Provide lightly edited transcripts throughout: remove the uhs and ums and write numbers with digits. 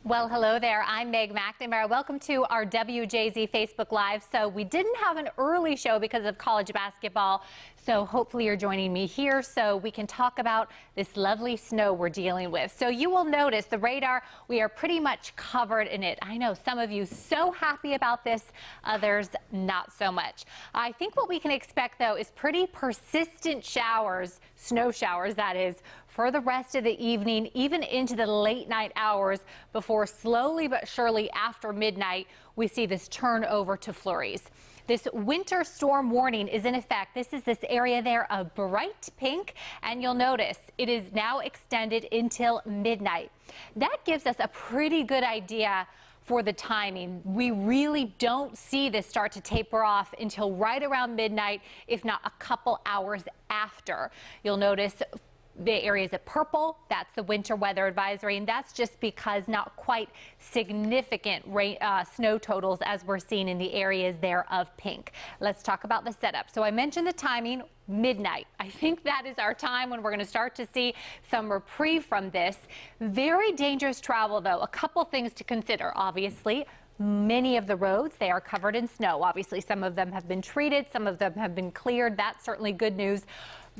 Well, hello there. I'm McNamara. Welcome to our WJZ Facebook Live. So we didn't have an early show because of college basketball. So hopefully you're joining me here so we can talk about this lovely snow we're dealing with. So you will notice the radar, we are pretty much covered in it. I know some of you so happy about this, others not so much. I think what we can expect though is pretty persistent showers, snow showers that is, for the rest of the evening, even into the late night hours before slowly but surely after midnight, we see this turn over to flurries. This winter storm warning is in effect. This is this area there of bright pink, and you'll notice it is now extended until midnight. That gives us a pretty good idea for the timing. We really don't see this start to taper off until right around midnight, if not a couple hours after. You'll notice the areas of purple, that's the winter weather advisory, and that's just because not quite significant snow totals as we're seeing in the areas there of pink. Let's talk about the setup. So I mentioned the timing, midnight. I think that is our time when we're going to start to see some reprieve from this. Very dangerous travel though. A couple things to consider, obviously. Many of the roads, they are covered in snow. Obviously, some of them have been treated, some of them have been cleared. That's certainly good news.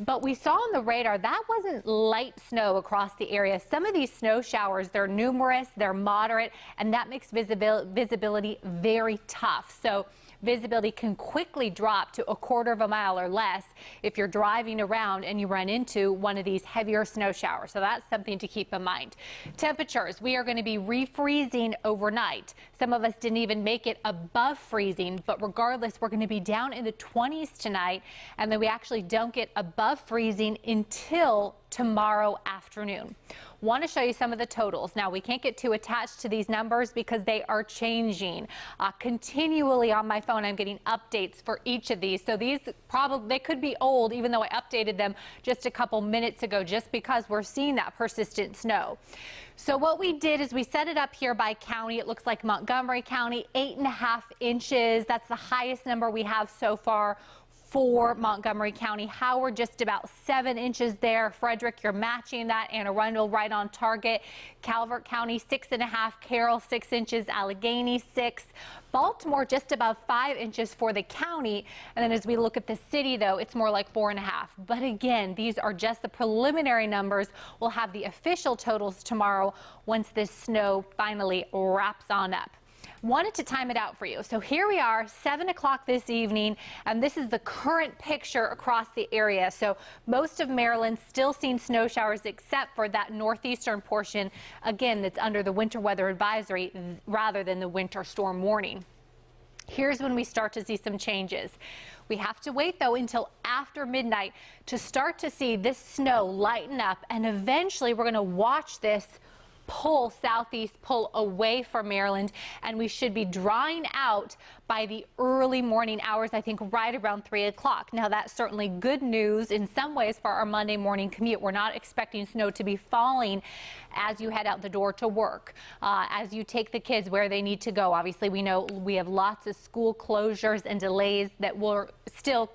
But we saw on the radar that wasn't light snow across the area. Some of these snow showers, they're numerous, they're moderate, and that makes visibility very tough. So visibility can quickly drop to a quarter of a mile or less if you're driving around and you run into one of these heavier snow showers. So that's something to keep in mind. Temperatures, we are going to be refreezing overnight. Some of us didn't even make it above freezing, but regardless, we're going to be down in the 20s tonight, and then we actually don't get above freezing until tomorrow afternoon. Want to show you some of the totals. Now, we can't get too attached to these numbers because they are changing. Continually on my phone, I'm getting updates for each of these. So these probably, they could be old, even though I updated them just a couple minutes ago, just because we're seeing that persistent snow. So what we did is we set it up here by county. It looks like Montgomery County, 8.5 inches. That's the highest number we have so far for Montgomery County. Howard, just about 7 inches there. Frederick, you're matching that. Anne Arundel, right on target. Calvert County, 6.5. Carroll, 6 inches. Allegheny, 6. Baltimore, just above 5 inches for the county. And then as we look at the city, though, it's more like 4.5. But again, these are just the preliminary numbers. We'll have the official totals tomorrow once this snow finally wraps on up. Wanted to time it out for you. So here we are, 7 o'clock this evening, and this is the current picture across the area. So most of Maryland still seeing snow showers except for that northeastern portion, again, that's under the winter weather advisory rather than the winter storm warning. Here's when we start to see some changes. We have to wait, though, until after midnight to start to see this snow lighten up, and eventually we're going to watch this pull southeast, pull away from Maryland, and we should be drying out by the early morning hours, I think right around 3 o'clock. Now, that's certainly good news in some ways for our Monday morning commute. We're not expecting snow to be falling as you head out the door to work, as you take the kids where they need to go. Obviously, we know we have lots of school closures and delays that we're still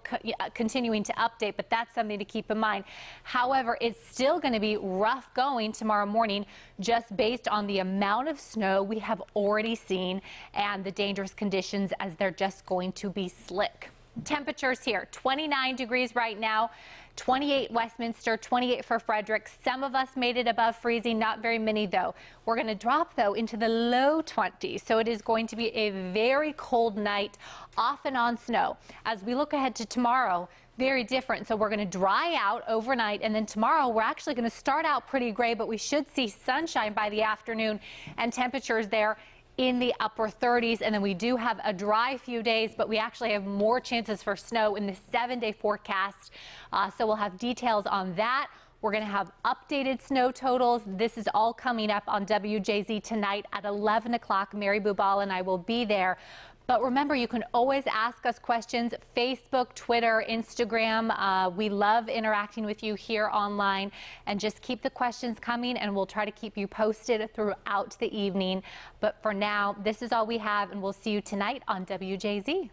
continuing to update, but that's something to keep in mind. However, it's still going to be rough going tomorrow morning just based on the amount of snow we have already seen and the dangerous conditions as they're just going to be slick. Temperatures here, 29 degrees right now. 28 Westminster, 28 for Frederick. Some of us made it above freezing, not very many though. We're going to drop though into the low 20s, so it is going to be a very cold night, off and on snow. As we look ahead to tomorrow, very different. So we're going to dry out overnight, and then tomorrow we're actually going to start out pretty gray, but we should see sunshine by the afternoon and temperatures there in the upper 30s, and then we do have a dry few days, but we actually have more chances for snow in the 7-day forecast. So we'll have details on that. We're going to have updated snow totals. This is all coming up on WJZ tonight at 11 o'clock. Mary Bubal and I will be there. But remember, you can always ask us questions, Facebook, Twitter, Instagram. We love interacting with you here online, and just keep the questions coming, and we'll try to keep you posted throughout the evening. But for now, this is all we have, and we'll see you tonight on WJZ.